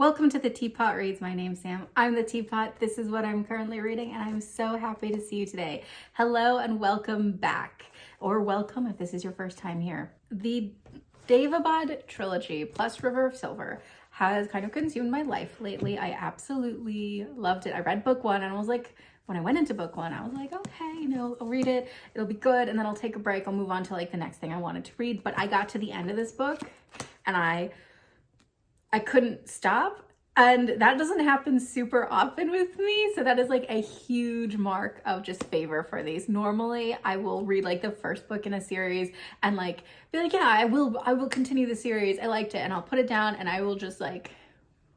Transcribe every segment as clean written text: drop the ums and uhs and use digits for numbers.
Welcome to the Teapot Reads. My name's Sam. I'm the Teapot. This is what I'm currently reading, and I'm so happy to see you today. Hello and welcome back, or welcome if this is your first time here. The Daevabad trilogy plus River of Silver has kind of consumed my life lately. I absolutely loved it. I read book one and I was like, when I went into book one, I was like, okay, I'll read it. It'll be good. And then I'll take a break. I'll move on to like the next thing I wanted to read. But I got to the end of this book and I couldn't stop. And that doesn't happen super often with me. So that is like a huge mark of just favor for these. Normally I will read like the first book in a series and like be like, yeah, I will continue the series. I liked it, and I'll put it down and I will just like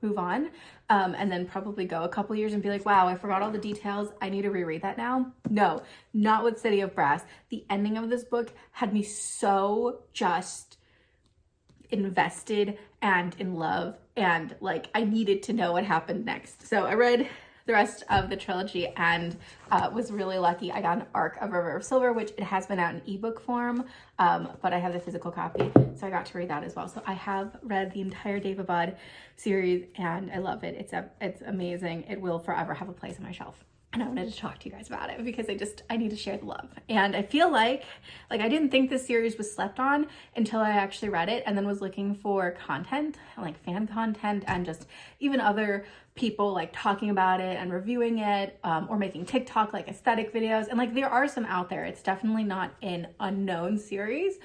move on. And then probably go a couple years and be like, wow, I forgot all the details. I need to reread that now. No, not with City of Brass. The ending of this book had me so just invested and in love, and like I needed to know what happened next. So I read the rest of the trilogy and was really lucky. I got an arc of River of Silver, which it has been out in ebook form, but I have the physical copy, so I got to read that as well. So I have read the entire Daevabad series and I love it. It's amazing. It will forever have a place on my shelf. And I wanted to talk to you guys about it because I need to share the love. And I feel like I didn't think this series was slept on until I actually read it and then was looking for content, like fan content, and just even other people like talking about it and reviewing it, or making TikTok like aesthetic videos. And like there are some out there. It's definitely not an unknown series,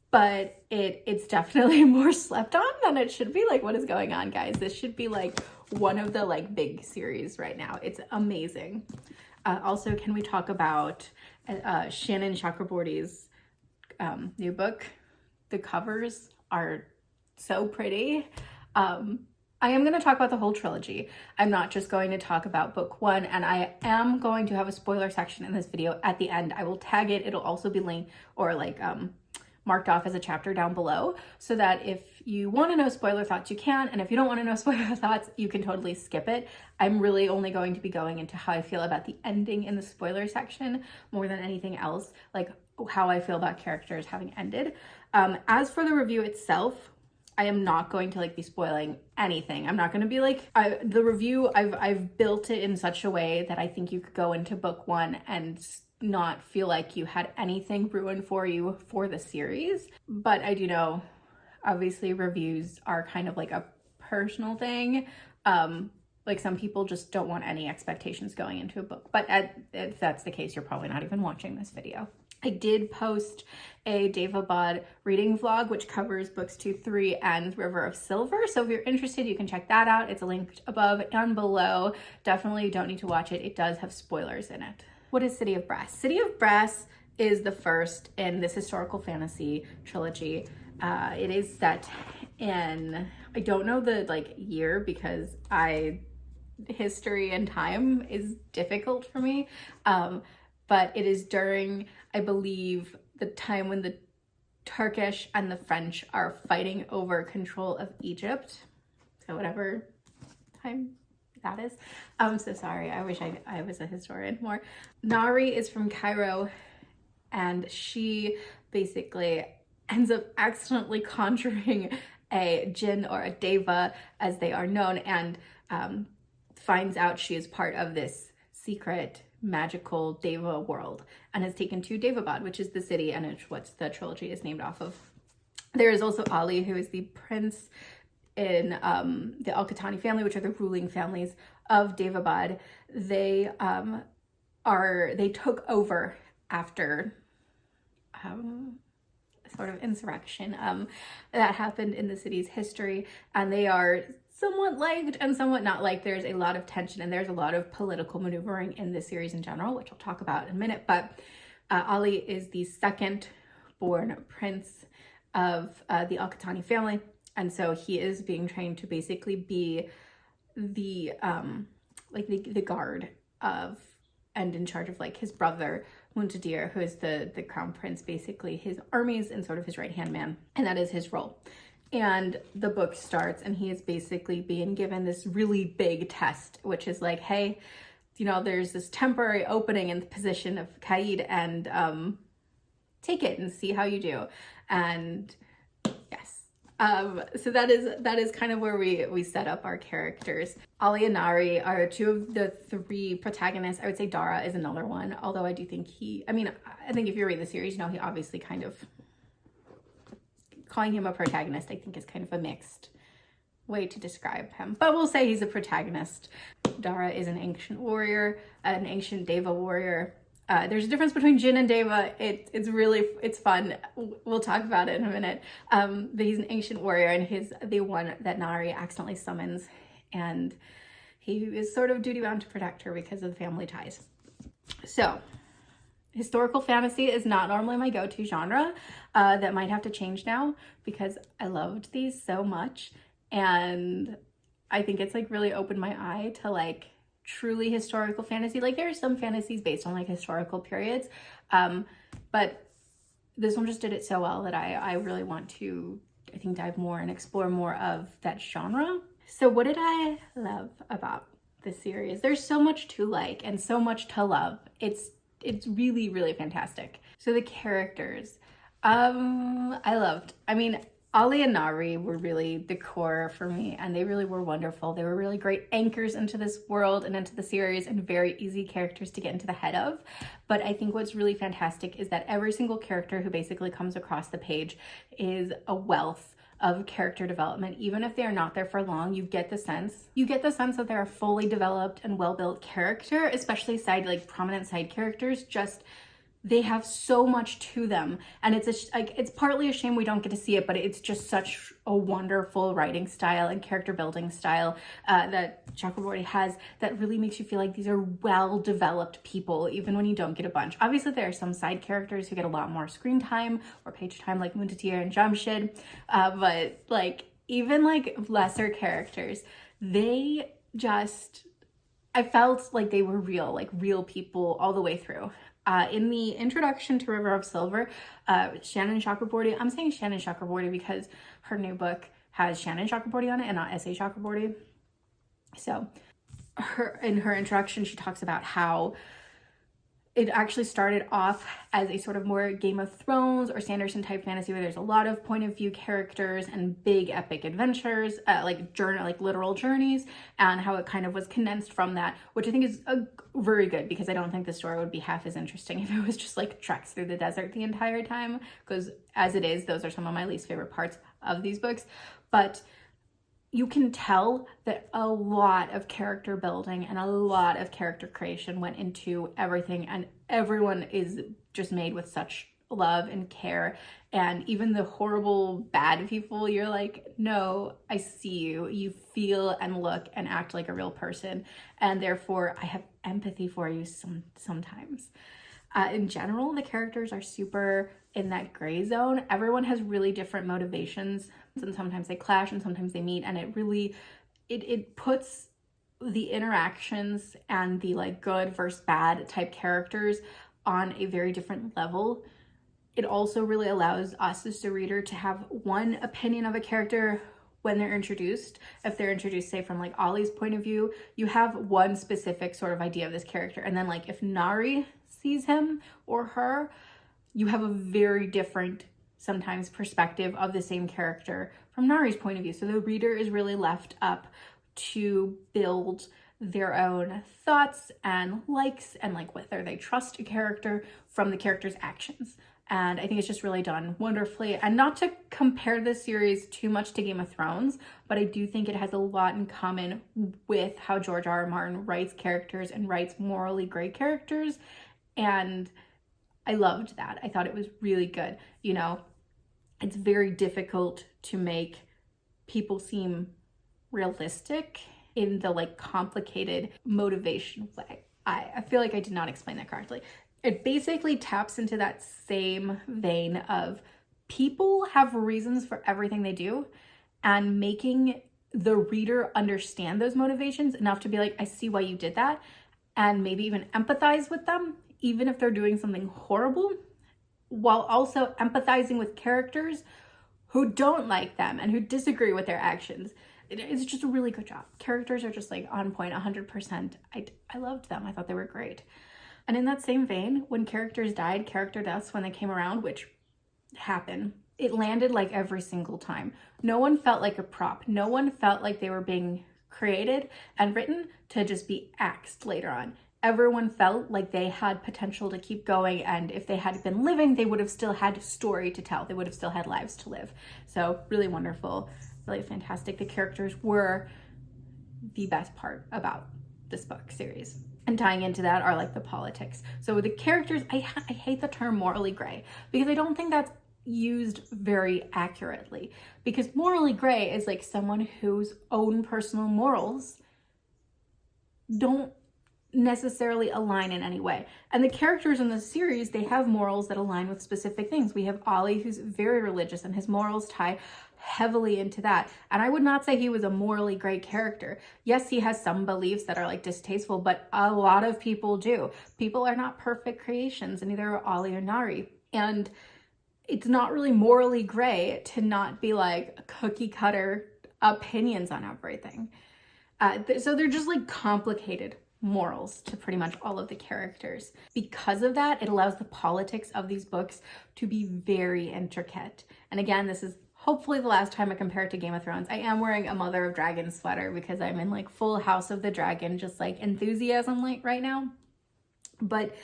but it's definitely more slept on than it should be. Like, what is going on, guys? This should be like one of the like big series right now. It's amazing. Also, can we talk about Shannon Chakraborty's new book? The covers are so pretty. I am going to talk about the whole trilogy. I'm not just going to talk about book one, and I am going to have a spoiler section in this video at the end. I will tag it. It'll also be linked or like marked off as a chapter down below, so that if you want to know spoiler thoughts, you can, and if you don't want to know spoiler thoughts, you can totally skip it. I'm really only going to be going into how I feel about the ending in the spoiler section more than anything else, like how I feel about characters having ended. As for the review itself, I am not going to like be spoiling anything. I'm not going to be like, the review, I've built it in such a way that I think you could go into book one and not feel like you had anything ruined for you for the series. But I do know, obviously, reviews are kind of like a personal thing. Like some people just don't want any expectations going into a book. But if that's the case, you're probably not even watching this video. I did post a Daevabad reading vlog, which covers books 2, 3, and River of Silver. So if you're interested, you can check that out. It's linked above and below. Definitely don't need to watch it. It does have spoilers in it. What is City of Brass? City of Brass is the first in this historical fantasy trilogy. It is set in, I don't know the like year because history and time is difficult for me. But it is during, I believe, the time when the Turkish and the French are fighting over control of Egypt. So whatever time that is. I'm so sorry. I wish I was a historian more. Nari is from Cairo, and she basically ends up accidentally conjuring a jinn or a deva, as they are known, and finds out she is part of this secret magical deva world and is taken to Daevabad, which is the city and it's what the trilogy is named off of. There is also Ali, who is the prince in the Al-Qatani family, which are the ruling families of Daevabad. They took over after sort of insurrection that happened in the city's history, and they are somewhat liked and somewhat not liked. There's a lot of tension and there's a lot of political maneuvering in this series in general, which I'll talk about in a minute. But Ali is the second born prince of the Al-Qatani family. And so he is being trained to basically be the guard of and in charge of like his brother Muntadir, who is the crown prince, basically his armies and sort of his right-hand man. And that is his role. And the book starts and he is basically being given this really big test, which is like, hey, there's this temporary opening in the position of Qaid, and take it and see how you do. And yes, So that is kind of where we set up our characters. Ali and Nari are two of the three protagonists. I would say Dara is another one, although I do think I think if you read the series, you know, he obviously kind of, calling him a protagonist, I think, is kind of a mixed way to describe him, but we'll say he's a protagonist. Dara is an ancient warrior, an ancient Deva warrior. There's a difference between Jin and Deva. It's fun. We'll talk about it in a minute. But he's an ancient warrior, and he's the one that Nari accidentally summons, and he is sort of duty bound to protect her because of the family ties. So historical fantasy is not normally my go-to genre. That might have to change now because I loved these so much, and I think it's like really opened my eye to like truly historical fantasy. Like there are some fantasies based on like historical periods, but this one just did it so well that I really want to, I think, dive more and explore more of that genre. So what did I love about this series? There's so much to like and so much to love. It's really, really fantastic. So the characters, I loved. I mean, Ali and Nari were really the core for me, and they really were wonderful. They were really great anchors into this world and into the series, and very easy characters to get into the head of. But I think what's really fantastic is that every single character who basically comes across the page is a wealth of character development. Even if they are not there for long, you get the sense that they're a fully developed and well-built character, especially prominent side characters. Just they have so much to them, and it's partly a shame we don't get to see it, but it's just such a wonderful writing style and character building style that Chakraborty has that really makes you feel like these are well-developed people, even when you don't get a bunch. Obviously, there are some side characters who get a lot more screen time or page time, like Muntatir and Jamshid, but like even like lesser characters, I felt like they were real people all the way through. In the introduction to River of Silver, Shannon Chakraborty, I'm saying Shannon Chakraborty because her new book has Shannon Chakraborty on it and not S.A. Chakraborty. So in her introduction, she talks about how it actually started off as a sort of more Game of Thrones or Sanderson type fantasy where there's a lot of point of view characters and big epic adventures, like literal journeys, and how it kind of was condensed from that, which I think is very good, because I don't think the story would be half as interesting if it was just like treks through the desert the entire time, because as it is, those are some of my least favorite parts of these books. But you can tell that a lot of character building and a lot of character creation went into everything, and everyone is just made with such love and care. And even the horrible bad people, you're like, no, I see you. You feel and look and act like a real person, and therefore I have empathy for you sometimes. In general, the characters are super in that gray zone. Everyone has really different motivations, and sometimes they clash and sometimes they meet, and it really it puts the interactions and the like good versus bad type characters on a very different level. It also really allows us as the reader to have one opinion of a character when they're introduced. If they're introduced, say, from like Ollie's point of view, you have one specific sort of idea of this character, and then like if Nari sees him or her, you have a very different sometimes perspective of the same character from Nari's point of view. So the reader is really left up to build their own thoughts and likes, and like whether they trust a character from the character's actions. And I think it's just really done wonderfully. And not to compare this series too much to Game of Thrones, but I do think it has a lot in common with how George R.R. Martin writes characters and writes morally gray characters. And I loved that. I thought it was really good. You know, it's very difficult to make people seem realistic in the like complicated motivation way. I feel like I did not explain that correctly. It basically taps into that same vein of people have reasons for everything they do, and making the reader understand those motivations enough to be like, I see why you did that, and maybe even empathize with them, even if they're doing something horrible, while also empathizing with characters who don't like them and who disagree with their actions. It's just a really good job. Characters are just like on point 100%. I loved them. I thought they were great. And in that same vein, when characters died, character deaths when they came around, which happen it landed like every single time. No one felt like a prop. No one felt like they were being created and written to just be axed later on. Everyone felt like they had potential to keep going, and if they had been living, they would have still had a story to tell. They would have still had lives to live. So really wonderful, really fantastic. The characters were the best part about this book series. And tying into that are like the politics. So the characters, I hate the term morally gray because I don't think that's used very accurately, because morally gray is like someone whose own personal morals don't necessarily align in any way. And the characters in the series, they have morals that align with specific things. We have Ollie, who's very religious, and his morals tie heavily into that. And I would not say he was a morally great character. Yes, he has some beliefs that are like distasteful, but a lot of people do. People are not perfect creations, and neither are Ollie or Nari. And it's not really morally gray to not be like cookie cutter opinions on everything. So they're just like complicated morals to pretty much all of the characters. Because of that, it allows the politics of these books to be very intricate. And again, this is hopefully the last time I compare it to Game of Thrones. I am wearing a Mother of Dragons sweater because I'm in like full House of the Dragon, just like enthusiasm like right now. But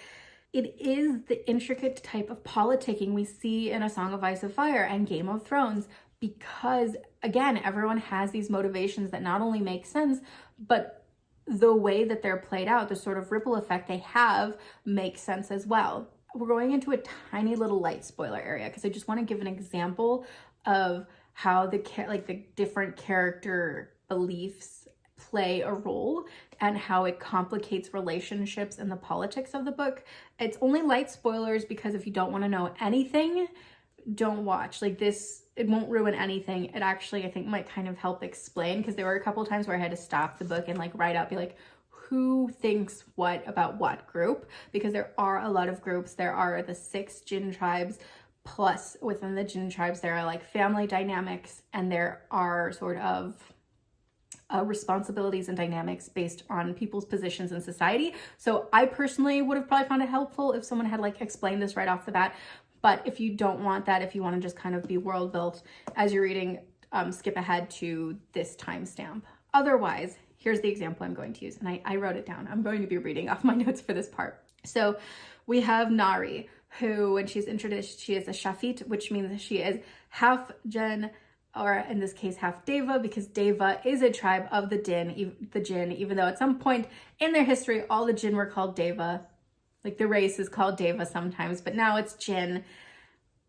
it is the intricate type of politicking we see in A Song of Ice and Fire and Game of Thrones, because again, everyone has these motivations that not only make sense, but the way that they're played out, the sort of ripple effect they have, makes sense as well. We're going into a tiny little light spoiler area because I just want to give an example of how the different character beliefs play a role and how it complicates relationships and the politics of the book. It's only light spoilers because if you don't want to know anything, don't watch. Like this, it won't ruin anything. It actually, I think, might kind of help explain, because there were a couple of times where I had to stop the book and like write out, be like, who thinks what about what group? Because there are a lot of groups. There are the 6 Jinn tribes, plus within the Jinn tribes, there are like family dynamics, and there are sort of responsibilities and dynamics based on people's positions in society. So I personally would have probably found it helpful if someone had like explained this right off the bat. But if you don't want that, if you want to just kind of be world built as you're reading, skip ahead to this timestamp. Otherwise, here's the example I'm going to use, and I wrote it down. I'm going to be reading off my notes for this part. So we have Nari, who, when she's introduced, she is a Shafit, which means that she is half Jinn, or in this case, half Deva, because Deva is a tribe of the Jinn, even though at some point in their history, all the Jinn were called Deva. Like the race is called Deva sometimes, but now it's Jinn.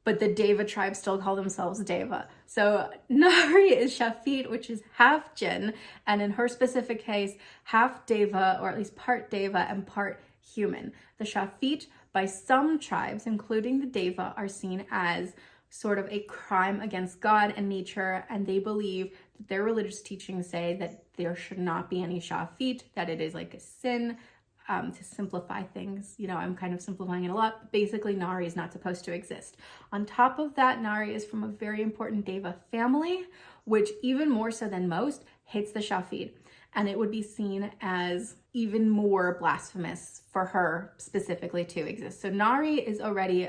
But the Deva tribe still call themselves Deva. So Nari is Shafit, which is half Jinn, and in her specific case, half Deva, or at least part Deva and part human. The Shafit, by some tribes, including the Deva, are seen as sort of a crime against God and nature, and they believe that their religious teachings say that there should not be any Shafit, that it is like a sin. To simplify things, you know, I'm kind of simplifying it a lot, but basically Nari is not supposed to exist. On top of that, Nari is from a very important Deva family, which even more so than most hates the Shafid, and it would be seen as even more blasphemous for her specifically to exist. So Nari is already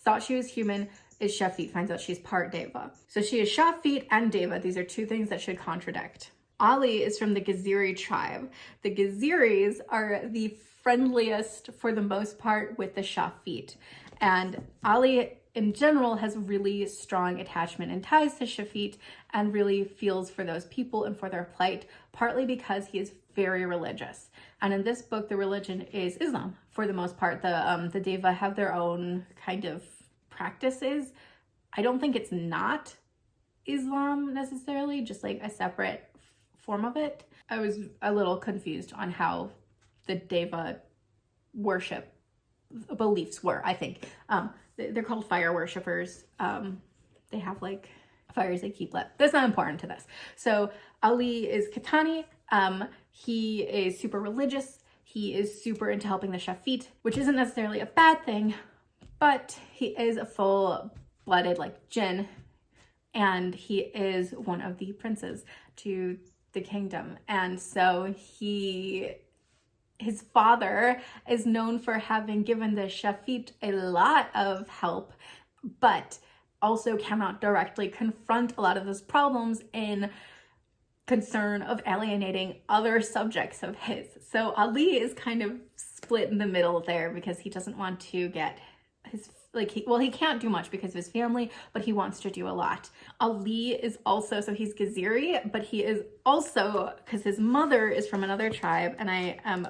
thought she was human, is Shafid, finds out she's part Deva. So she is Shafid and Deva. These are two things that should contradict. Ali is from the Gaziri tribe. The Gaziris are the friendliest for the most part with the Shafit. And Ali in general has really strong attachment and ties to Shafit and really feels for those people and for their plight, partly because he is very religious. And in this book, the religion is Islam for the most part. The Deva have their own kind of practices. I don't think it's not Islam necessarily, just like a separate form of it. I was a little confused on how the Deva worship beliefs were, I think. They're called fire worshippers. They have like fires they keep lit. That's not important to this. So Ali is Katani. He is super religious. He is super into helping the Shafit, which isn't necessarily a bad thing, but he is a full-blooded like Jinn, and he is one of the princes to the kingdom. And so his father is known for having given the Shafit a lot of help, but also cannot directly confront a lot of those problems in concern of alienating other subjects of his. So Ali is kind of split in the middle there because he doesn't want to get his, like, he can't do much because of his family, but he wants to do a lot. Ali is also, so he's Gaziri, but he is also, because his mother is from another tribe, and I am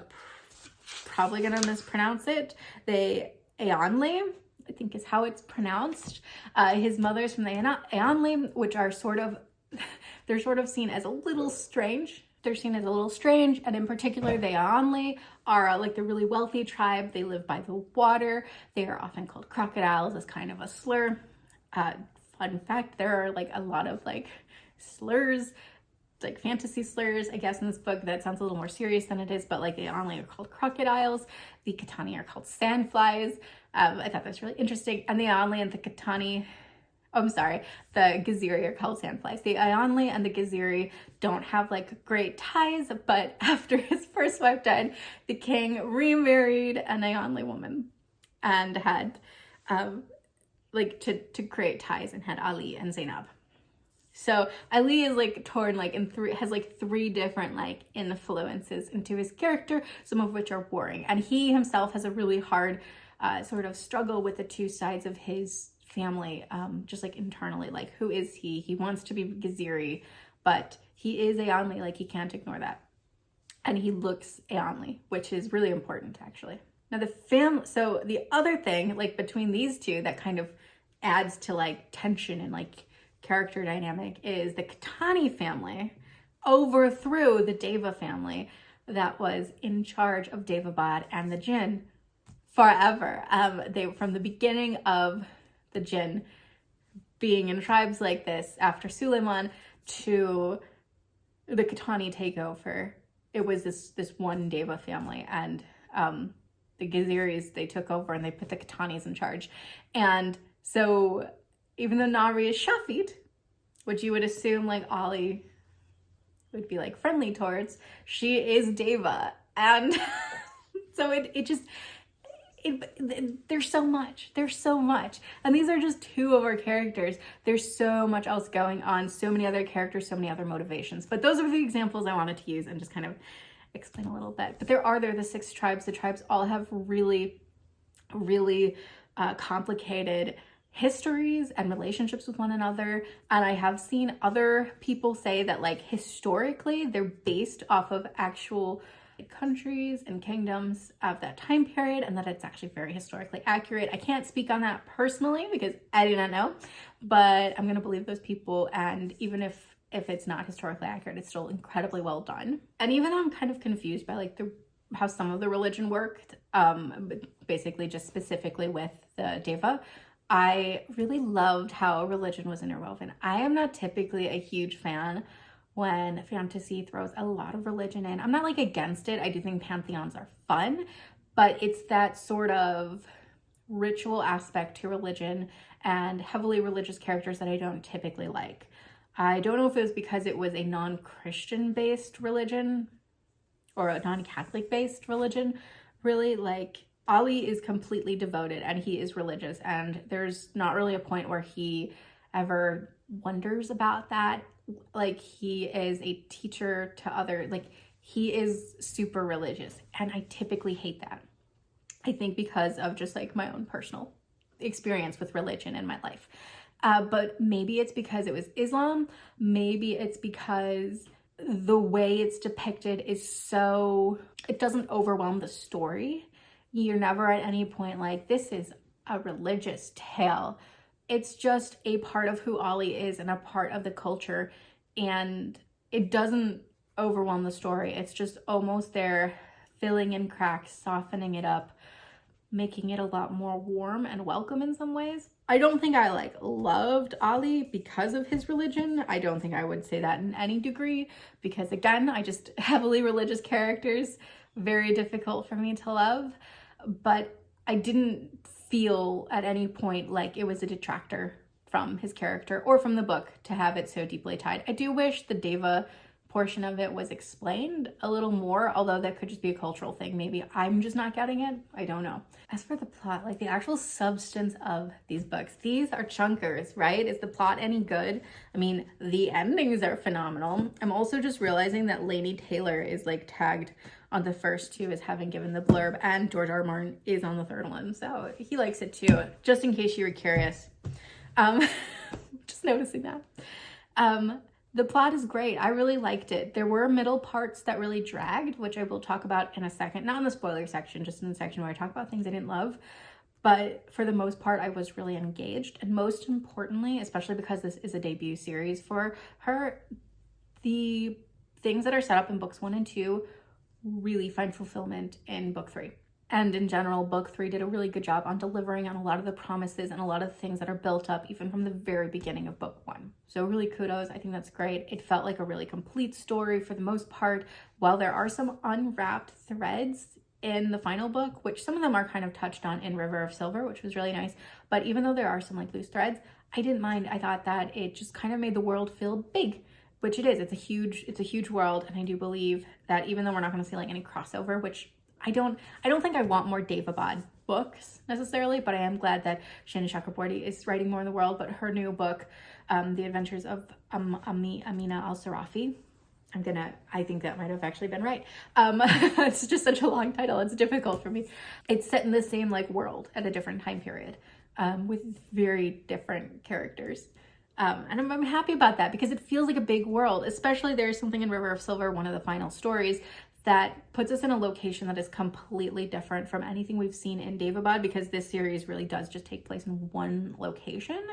probably gonna mispronounce it, the Aonli, I think is how it's pronounced. His mother's from the Aonli, which are sort of, they're sort of seen as a little strange. They're seen as a little strange, and in particular, the Aonli are like the really wealthy tribe. They live by the water. They are often called crocodiles as kind of a slur. Fun fact, there are like a lot of like slurs, like fantasy slurs, I guess, in this book that sounds a little more serious than it is, but like the Aonli are called crocodiles. The Katani are called sandflies. I thought that's really interesting. And the Aonli and the Katani, the Gaziri are called sandflies. The Aonli and the Gaziri don't have like great ties, but after his first wife died, the king remarried an Aonli woman and had to create ties, and had Ali and Zainab. So Ali is like torn like in three different like influences into his character, some of which are warring, and he himself has a really hard sort of struggle with the two sides of his family, just like internally, like who is he? He wants to be Gaziri, but he is Aonli, like he can't ignore that, and he looks Aonli, which is really important actually. Now so the other thing like between these two that kind of adds to like tension and like character dynamic is the Katani family overthrew the Deva family that was in charge of Daevabad and the Jinn forever. They, from the beginning of the Jinn being in tribes like this after Suleiman to the Katani takeover, it was this one Deva family, and the Gaziris, they took over and they put the Katanis in charge. And so even though Nari is Shafit, which you would assume like Ali would be like friendly towards, she is Deva. And so there's so much. And these are just two of our characters. There's so much else going on, so many other characters, so many other motivations. But those are the examples I wanted to use and just kind of explain a little bit. But there are the 6 tribes. The tribes all have really, really complicated histories and relationships with one another. And I have seen other people say that like historically they're based off of actual countries and kingdoms of that time period, and that it's actually very historically accurate. I can't speak on that personally because I do not know, but I'm gonna believe those people, and even if it's not historically accurate, it's still incredibly well done. And even though I'm kind of confused by like how some of the religion worked, basically just specifically with the Deva, I really loved how religion was interwoven. I am not typically a huge fan when fantasy throws a lot of religion in. I'm not like against it. I do think pantheons are fun, but it's that sort of ritual aspect to religion and heavily religious characters that I don't typically like. I don't know if it was because it was a non-Christian based religion or a non-Catholic based religion, really. Like Ali is completely devoted and he is religious, and there's not really a point where he ever wonders about that. Like he is a teacher to other, like he is super religious, and I typically hate that. I think because of just like my own personal experience with religion in my life. But maybe it's because it was Islam. Maybe it's because the way it's depicted is so, it doesn't overwhelm the story. You're never at any point like, this is a religious tale. It's just a part of who Ali is and a part of the culture, and it doesn't overwhelm the story. It's just almost there, filling in cracks, softening it up, making it a lot more warm and welcome in some ways. I don't think I like loved Ali because of his religion. I don't think I would say that in any degree, because again, I just heavily religious characters, very difficult for me to love. But I didn't feel at any point like it was a detractor from his character or from the book to have it so deeply tied. I do wish the Deva portion of it was explained a little more, although that could just be a cultural thing. Maybe I'm just not getting it. I don't know. As for the plot, like the actual substance of these books, these are chunkers, right? Is the plot any good? I mean, the endings are phenomenal. I'm also just realizing that Laini Taylor is like tagged on the first two as having given the blurb, and George R. R. Martin is on the third one, so he likes it too, just in case you were curious. Just noticing that. The plot is great. I really liked it. There were middle parts that really dragged, which I will talk about in a second. Not in the spoiler section, just in the section where I talk about things I didn't love. But for the most part, I was really engaged. And most importantly, especially because this is a debut series for her, the things that are set up in books 1 and 2 really find fulfillment in book 3. And in general, book 3 did a really good job on delivering on a lot of the promises and a lot of the things that are built up even from the very beginning of book 1. So really kudos. I think that's great. It felt like a really complete story for the most part. While there are some unwrapped threads in the final book, which some of them are kind of touched on in River of Silver, which was really nice. But even though there are some like loose threads, I didn't mind. I thought that it just kind of made the world feel big, which it is. It's a huge world. And I do believe that even though we're not going to see like any crossover, which I don't think I want more Daevabad books necessarily, but I am glad that Shannon Chakraborty is writing more in the world. But her new book, The Adventures of Amina al-Sarafi, I think that might have actually been right. It's just such a long title. It's difficult for me. It's set in the same like world at a different time period, with very different characters. And I'm happy about that because it feels like a big world, especially there's something in River of Silver, one of the final stories, that puts us in a location that is completely different from anything we've seen in Daevabad, because this series really does just take place in one location.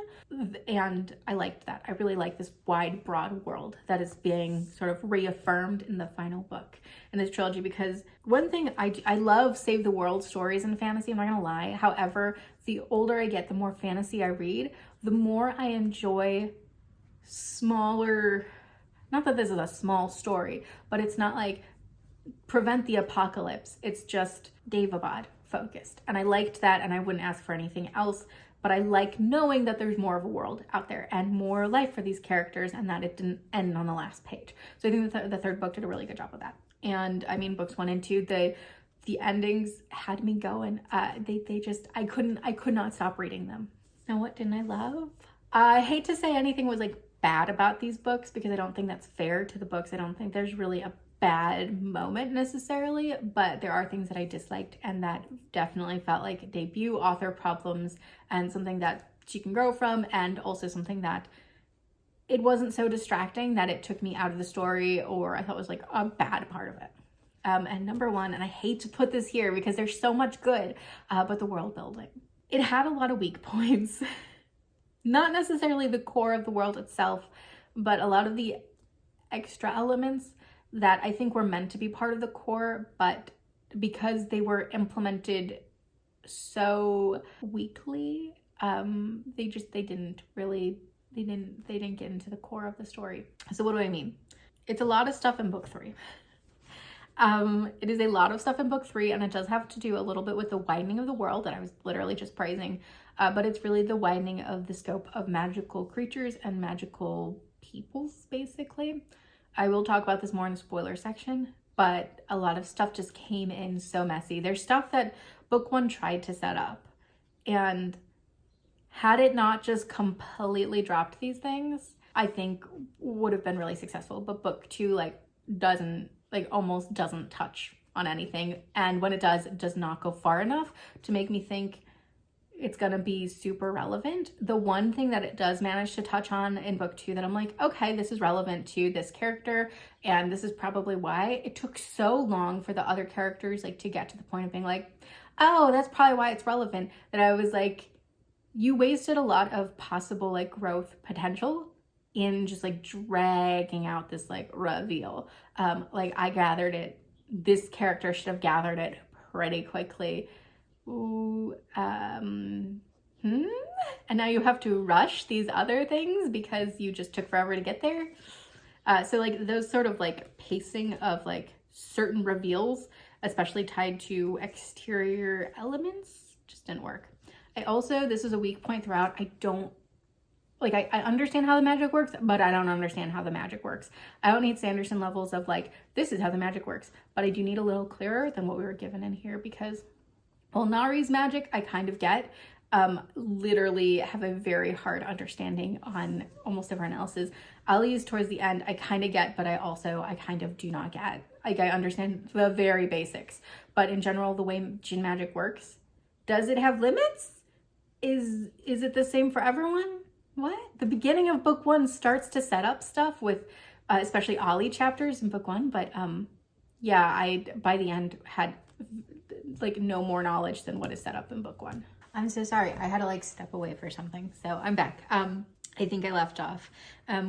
And I liked that. I really like this wide, broad world that is being sort of reaffirmed in the final book in this trilogy, because one thing I love save the world stories in fantasy, I'm not gonna lie. However, the older I get, the more fantasy I read, the more I enjoy smaller, not that this is a small story, but it's not like prevent the apocalypse. It's just Daevabad focused. And I liked that, and I wouldn't ask for anything else, but I like knowing that there's more of a world out there and more life for these characters, and that it didn't end on the last page. So I think the third book did a really good job of that. And I mean, books 1 and 2, the endings had me going. They just, I could not stop reading them. Now, what didn't I love? I hate to say anything was like bad about these books, because I don't think that's fair to the books. I don't think there's really a bad moment necessarily, but there are things that I disliked, and that definitely felt like debut author problems, and something that she can grow from, and also something that it wasn't so distracting that it took me out of the story, or I thought was like a bad part of it. And number 1, and I hate to put this here because there's so much good, but the world building. It had a lot of weak points. Not necessarily the core of the world itself, but a lot of the extra elements that I think were meant to be part of the core, but because they were implemented so weakly, they didn't get into the core of the story. So what do I mean? It's a lot of stuff in book 3. It is a lot of stuff in book 3, and it does have to do a little bit with the widening of the world that I was literally just praising, but it's really the widening of the scope of magical creatures and magical peoples, basically. I will talk about this more in the spoiler section, but a lot of stuff just came in so messy. There's stuff that book 1 tried to set up, and had it not just completely dropped these things, I think would have been really successful. But book 2 almost doesn't touch on anything, and when it does not go far enough to make me think it's gonna be super relevant. The one thing that it does manage to touch on in book 2 that I'm like, okay, this is relevant to this character, and this is probably why it took so long for the other characters like to get to the point of being like, oh, that's probably why it's relevant, that I was like, you wasted a lot of possible like growth potential in just like dragging out this like reveal. Like I gathered it, this character should have gathered it pretty quickly. Ooh, and now you have to rush these other things because you just took forever to get there. So like those sort of like pacing of like certain reveals, especially tied to exterior elements, just didn't work. I also, this is a weak point throughout, I don't like, I understand how the magic works, but I don't understand how the magic works. I don't need Sanderson levels of like, this is how the magic works, but I do need a little clearer than what we were given in here, because, well, Nari's magic, I kind of get. Literally have a very hard understanding on almost everyone else's. Ali's towards the end, I kind of get, but I kind of do not get. Like, I understand the very basics, but in general, the way Jin magic works, does it have limits? Is it the same for everyone? What? The beginning of book 1 starts to set up stuff with, especially Ali chapters in book 1, but yeah, I, by the end, had like no more knowledge than what is set up in book 1. I'm so sorry. I had to like step away for something. So I'm back. I think I left off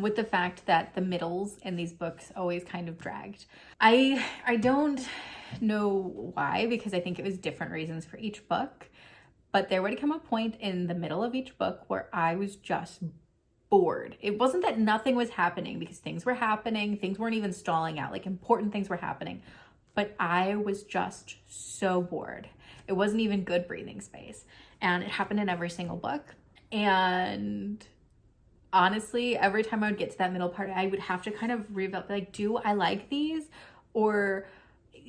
with the fact that the middles in these books always kind of dragged. I don't know why, because I think it was different reasons for each book, but there would come a point in the middle of each book where I was just bored. It wasn't that nothing was happening, because things were happening. Things weren't even stalling out. Like, important things were happening, but I was just so bored. It wasn't even good breathing space. And it happened in every single book. And honestly, every time I would get to that middle part, I would have to kind of reevaluate, like, do I like these, or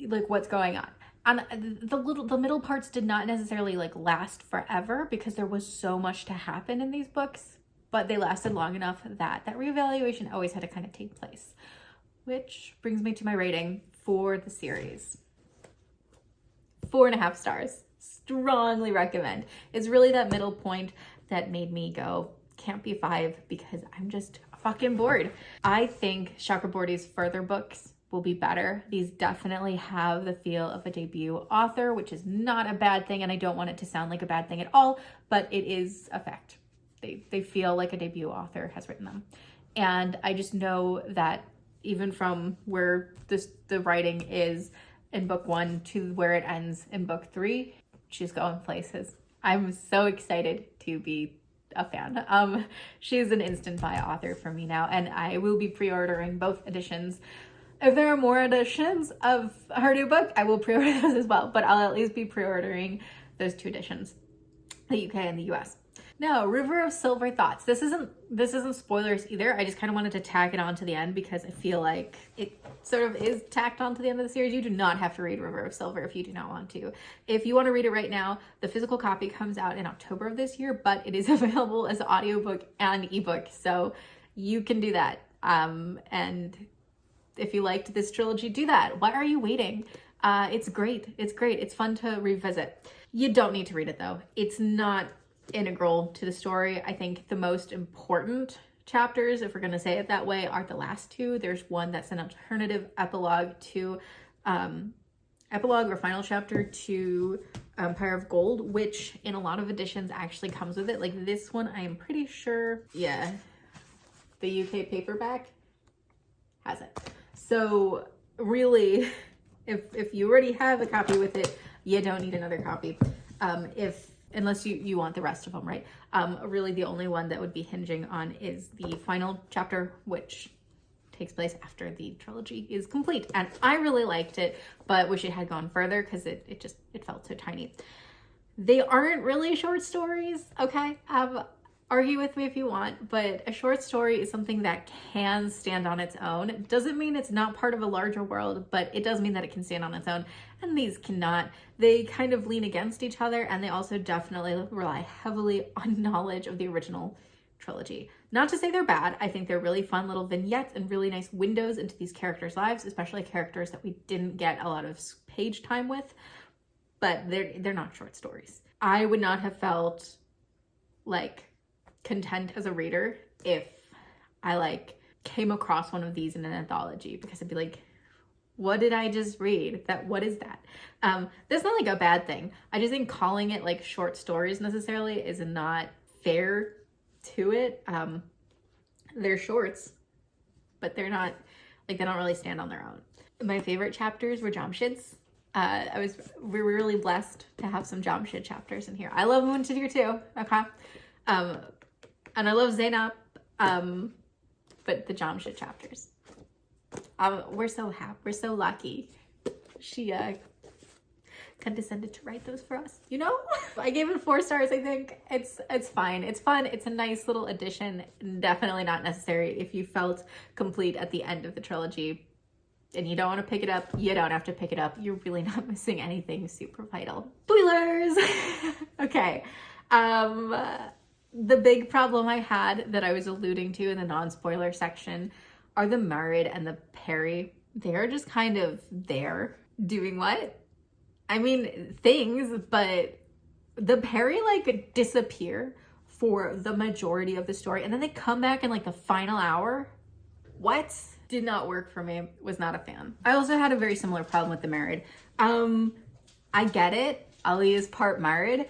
like, what's going on? And the middle parts did not necessarily like last forever, because there was so much to happen in these books, but they lasted long enough that that reevaluation always had to kind of take place. Which brings me to my rating for the series. 4.5 stars. Strongly recommend. It's really that middle point that made me go, can't be 5, because I'm just fucking bored. I think Chakraborty's further books will be better. These definitely have the feel of a debut author, which is not a bad thing, and I don't want it to sound like a bad thing at all, but it is a fact. They feel like a debut author has written them. And I just know that even from where the writing is in book 1 to where it ends in book 3, she's going places. I'm so excited to be a fan. She's an instant buy author for me now, and I will be pre-ordering both editions. If there are more editions of her new book, I will pre-order those as well, but I'll at least be pre-ordering those 2 editions, the UK and the US. Now, River of Silver Thoughts. This isn't spoilers either. I just kind of wanted to tack it on to the end, because I feel like it sort of is tacked on to the end of the series. You do not have to read River of Silver if you do not want to. If you want to read it right now, the physical copy comes out in October of this year, but it is available as audiobook and ebook, so you can do that. And if you liked this trilogy, do that. Why are you waiting? It's great. It's great. It's fun to revisit. You don't need to read it though. It's not integral to the story. I think the most important chapters, if we're going to say it that way, are the last 2. There's one that's an alternative epilogue or final chapter to Empire of Gold, which in a lot of editions actually comes with it. Like this one, I am pretty sure, yeah, the UK paperback has it. So really, if you already have a copy with it, you don't need another copy. Unless you want the rest of them, right? Really the only one that would be hinging on is the final chapter, which takes place after the trilogy is complete. And I really liked it, but wish it had gone further, because it felt so tiny. They aren't really short stories, okay? Argue with me if you want, but a short story is something that can stand on its own. It doesn't mean it's not part of a larger world, but it does mean that it can stand on its own, and these cannot. They kind of lean against each other, and they also definitely rely heavily on knowledge of the original trilogy. Not to say they're bad. I think they're really fun little vignettes and really nice windows into these characters' lives, especially characters that we didn't get a lot of page time with, but they're not short stories. I would not have felt like content as a reader if I like came across one of these in an anthology, because I'd be like, what did I just read? What is that? That's not like a bad thing. I just think calling it like short stories necessarily is not fair to it. They're shorts, but they're not, like, they don't really stand on their own. My favorite chapters were Jamshid's. We were really blessed to have some Jamshid chapters in here. I love Muntadir too, okay? And I love Zainab, but the Jamshid chapters. We're so happy. We're so lucky. She condescended to write those for us, you know? I gave it 4 stars, I think. It's fine. It's fun. It's a nice little addition. Definitely not necessary. If you felt complete at the end of the trilogy and you don't want to pick it up, you don't have to pick it up. You're really not missing anything super vital. Spoilers! Okay. The big problem I had that I was alluding to in the non-spoiler section are the Married and the Perry. They're just kind of there. Doing what? I mean, things, but the Perry like disappear for the majority of the story and then they come back in like the final hour. What? Did not work for me. Was not a fan. I also had a very similar problem with the Married. I get it. Ali is part married.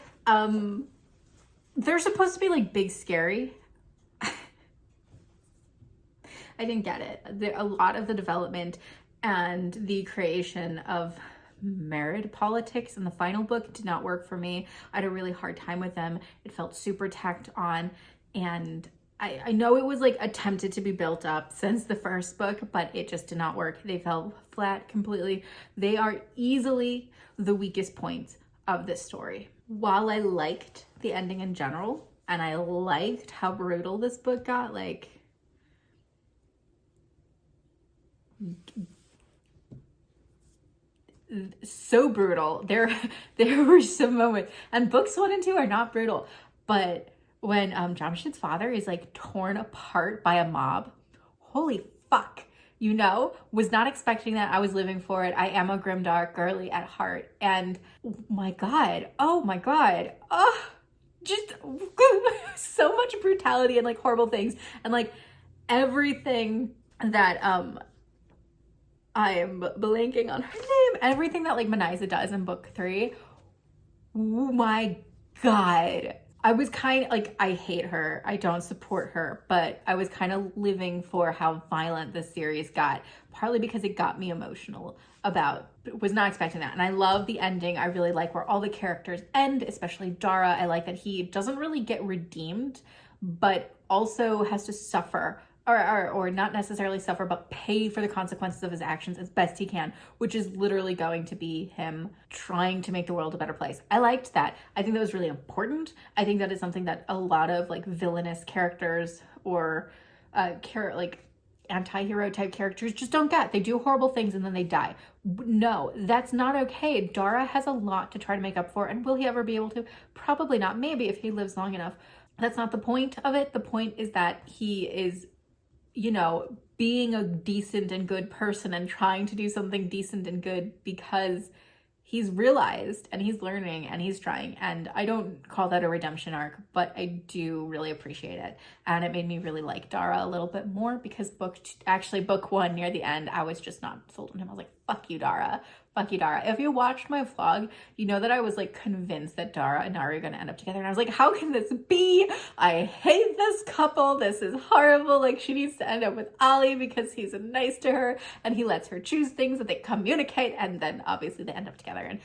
They're supposed to be like big scary. I didn't get it. A lot of the development and the creation of married politics in the final book did not work for me. I had a really hard time with them. It felt super tacked on, and I know it was like attempted to be built up since the first book, but it just did not work. They fell flat completely. They are easily the weakest point of this story. While I liked the ending in general, and I liked how brutal this book got, like so brutal. There were some moments, and books 1 and 2 are not brutal, but when Jamshid's father is like torn apart by a mob, holy fuck, you know, was not expecting that. I was living for it. I am a grimdark girly at heart, and oh my god, just so much brutality and like horrible things, and like everything that I am blanking on her name. Everything that like Manisa does in book 3. Oh my god. I was kind of like, I hate her. I don't support her, but I was kind of living for how violent this series got, partly because it got me emotional was not expecting that. And I love the ending. I really like where all the characters end, especially Dara. I like that he doesn't really get redeemed, but also has to suffer or not necessarily suffer, but pay for the consequences of his actions as best he can, which is literally going to be him trying to make the world a better place. I liked that. I think that was really important. I think that is something that a lot of like villainous characters or like anti-hero type characters just don't get. They do horrible things and then they die. No, that's not okay. Dara has a lot to try to make up for, and will he ever be able to? Probably not. Maybe if he lives long enough. That's not the point of it. The point is that he is, you know, being a decent and good person and trying to do something decent and good because he's realized and he's learning and he's trying. And I don't call that a redemption arc, but I do really appreciate it. And it made me really like Dara a little bit more because book 1 near the end, I was just not sold on him. I was like, fuck you, Dara. Fuck you, Dara. If you watched my vlog, you know that I was like convinced that Dara and Nari are going to end up together. And I was like, how can this be? I hate this couple. This is horrible. Like, she needs to end up with Ali because he's nice to her and he lets her choose things that they communicate. And then obviously they end up together. And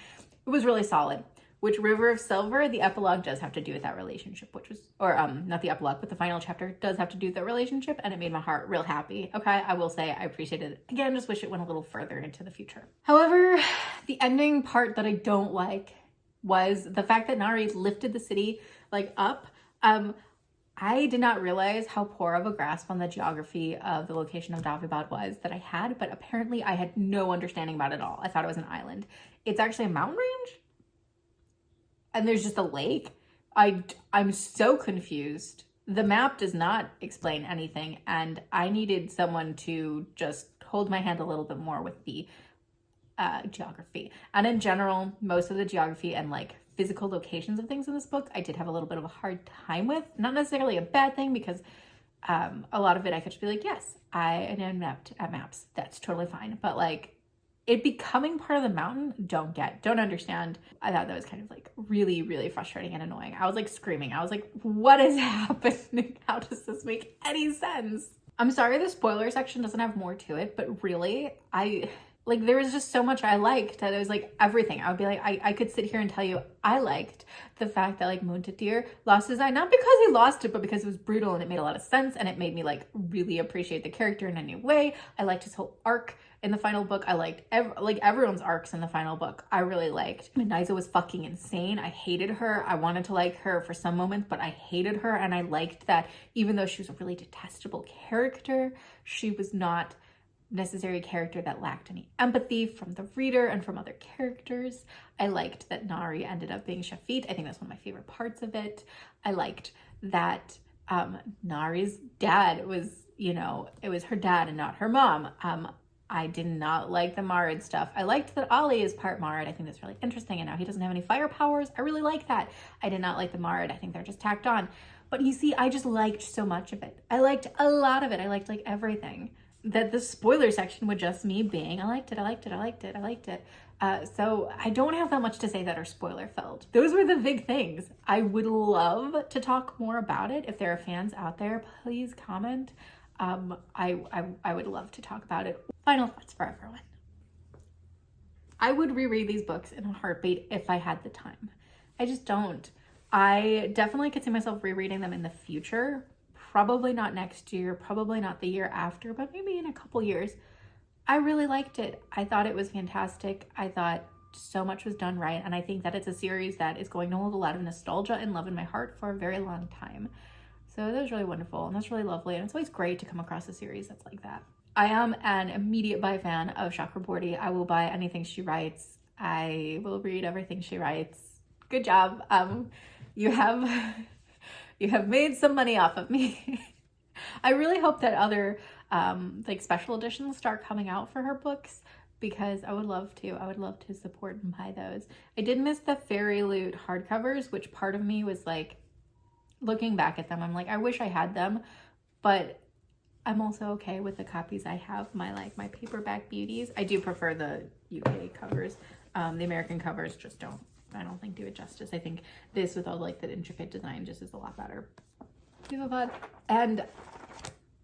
it was really solid. Which River of Silver, the epilogue does have to do with that relationship, which was, or not the epilogue, but the final chapter does have to do with that relationship, and it made my heart real happy. Okay, I will say I appreciated it. Again, just wish it went a little further into the future. However, the ending part that I don't like was the fact that Nari lifted the city like up. I did not realize how poor of a grasp on the geography of the location of Daevabad was that I had, but apparently I had no understanding about it at all. I thought it was an island. It's actually a mountain range? And there's just a lake. I'm so confused. The map does not explain anything, and I needed someone to just hold my hand a little bit more with the geography. And in general, most of the geography and like physical locations of things in this book, I did have a little bit of a hard time with. Not necessarily a bad thing, because a lot of it I could just be like, yes, I am inept at maps. That's totally fine. But like, it becoming part of the mountain, don't understand. I thought that was kind of like really, really frustrating and annoying. I was like screaming. I was like, what is happening? How does this make any sense? I'm sorry the spoiler section doesn't have more to it, but really, Like, there was just so much I liked that it was like everything. I would be like, I could sit here and tell you I liked the fact that like Muntatir lost his eye, not because he lost it, but because it was brutal and it made a lot of sense and it made me like really appreciate the character in a new way. I liked his whole arc in the final book. I liked everyone's arcs in the final book. I really liked. Nyza was fucking insane. I hated her. I wanted to like her for some moments, but I hated her. And I liked that even though she was a really detestable character, she was not necessary character that lacked any empathy from the reader and from other characters. I liked that Nari ended up being Shafit. I think that's one of my favorite parts of it. I liked that Nari's dad was, you know, it was her dad and not her mom. I did not like the Marid stuff. I liked that Ali is part Marid. I think that's really interesting. And now he doesn't have any fire powers. I really like that. I did not like the Marid. I think they're just tacked on. But you see, I just liked so much of it. I liked a lot of it. I liked like everything. That the spoiler section would just me being, I liked it. So I don't have that much to say that are spoiler filled. Those were the big things. I would love to talk more about it. If there are fans out there, please comment. I would love to talk about it. Final thoughts for everyone. I would reread these books in a heartbeat if I had the time. I just don't. I definitely could see myself rereading them in the future. Probably not next year, probably not the year after, but maybe in a couple years. I really liked it. I thought it was fantastic. I thought so much was done right. And I think that it's a series that is going to hold a lot of nostalgia and love in my heart for a very long time. So that was really wonderful and that's really lovely. And it's always great to come across a series that's like that. I am an immediate buy fan of Chakraborty. I will buy anything she writes. I will read everything she writes. Good job. You have made some money off of me. I really hope that other like special editions start coming out for her books because I would love to. I would love to support and buy those. I did miss the Fairy Loot hardcovers, which part of me was like, looking back at them, I'm like, I wish I had them, but I'm also okay with the copies I have, my paperback beauties. I do prefer the UK covers. The American covers just I don't think do it justice. I think this with all like the intricate design just is a lot better. Daevabad. And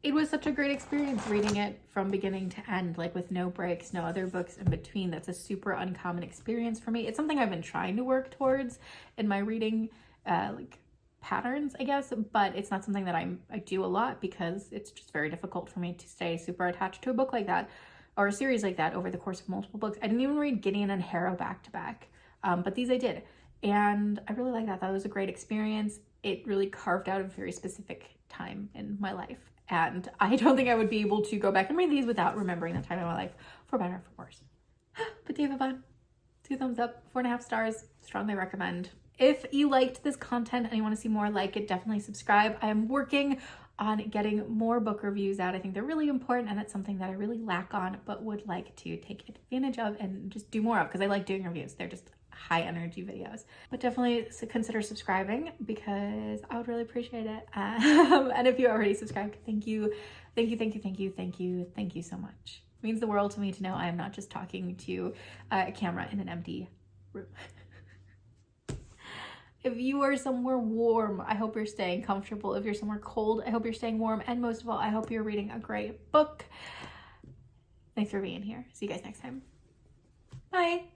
it was such a great experience reading it from beginning to end, like with no breaks, no other books in between. That's a super uncommon experience for me. It's something I've been trying to work towards in my reading like patterns, I guess, but it's not something that I do a lot because it's just very difficult for me to stay super attached to a book like that or a series like that over the course of multiple books. I didn't even read Gideon and Harrow back to back. But these I did. And I really like that. That was a great experience. It really carved out a very specific time in my life. And I don't think I would be able to go back and read these without remembering that time in my life, for better or for worse. But Daevabad, 2 thumbs up, 4.5 stars, strongly recommend. If you liked this content and you want to see more like it, definitely subscribe. I am working on getting more book reviews out. I think they're really important and it's something that I really lack on, but would like to take advantage of and just do more of because I like doing reviews. They're just high energy videos. But definitely consider subscribing because I would really appreciate it. And if you already subscribed, thank you. Thank you so much. It means the world to me to know I am not just talking to a camera in an empty room. If you are somewhere warm, I hope you're staying comfortable. If you're somewhere cold, I hope you're staying warm. And most of all, I hope you're reading a great book. Thanks for being here. See you guys next time. Bye.